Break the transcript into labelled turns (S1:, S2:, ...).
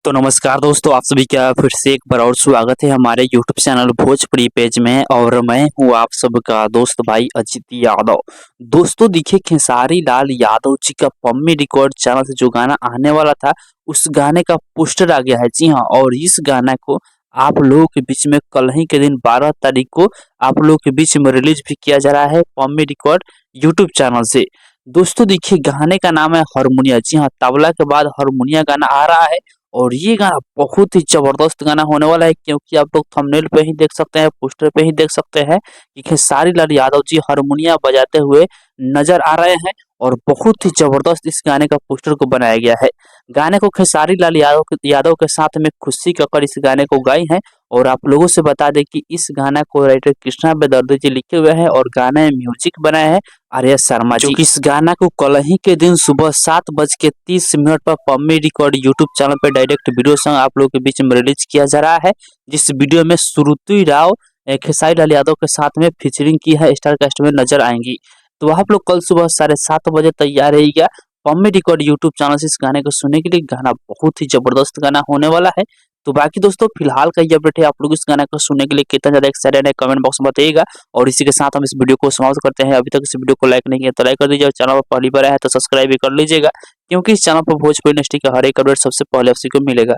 S1: तो नमस्कार दोस्तों, आप सभी का फिर से एक बार और स्वागत है हमारे यूट्यूब चैनल भोजपुरी पेज में। और मैं हूँ आप सबका दोस्त भाई अजित यादव। दोस्तों देखिए, खेसारी लाल यादव जी का पम्मी रिकॉर्ड चैनल से जो गाना आने वाला था, उस गाने का पोस्टर आ गया है। जी हाँ, और इस गाना को आप लोगों के बीच में कल ही के दिन 12 तारीख को आप लोगों के बीच में रिलीज भी किया जा रहा है पम्मी रिकॉर्ड यूट्यूब चैनल से। दोस्तों देखिए, गाने का नाम है हारमोनिया। जी हाँ, तबला के बाद हारमोनिया गाना आ रहा है। और ये गाना बहुत ही ज़बरदस्त गाना होने वाला है, क्योंकि आप लोग थंबनेल पे ही देख सकते हैं, पोस्टर पे ही देख सकते हैं कि खेसारी लाल यादव जी हारमोनिया बजाते हुए नज़र आ रहे हैं। और बहुत ही ज़बरदस्त इस गाने का पोस्टर को बनाया गया है। गाने को खेसारी लाल यादव के साथ में खुशी कक्कड़ इस गाने को गाई हैं। और आप लोगों से बता दें कि इस गाना को राइटर कृष्णा बेदर्दी जी लिखे हुए हैं और गाने में म्यूजिक बनाया है आर्या शर्मा जी। इस गाना को कल ही के दिन सुबह 7:30 पर पम्मी रिकॉर्ड यूट्यूब चैनल पर डायरेक्ट वीडियो संग आप लोगों के बीच में रिलीज किया जा रहा है। जिस वीडियो में श्रुति राव खेसारी लाल यादव के साथ में फीचरिंग की है स्टार कास्ट में नजर आएंगी। तो आप लोग कल सुबह 7:30 तैयार रहिएगा पम्मी रिकॉर्ड यूट्यूब चैनल से इस गाने को सुनने के लिए। गाना बहुत ही जबरदस्त गाना होने वाला है। तो बाकी दोस्तों, फिलहाल का ये अपडेट है। आप लोग इस गाना को सुनने के लिए कितना ज्यादा एक्साइटेड है, कमेंट बॉक्स में बताइएगा। और इसी के साथ हम इस वीडियो को समाप्त करते हैं। अभी तक इस वीडियो को लाइक नहीं किया तो लाइक कर दीजिए, और चैनल पर पहली बार आया है तो सब्सक्राइब भी कर लीजिएगा, क्योंकि इस चैनल पर भोजपुरी इंडस्ट्री का हर एक अपडेट सबसे पहले उसी को मिलेगा।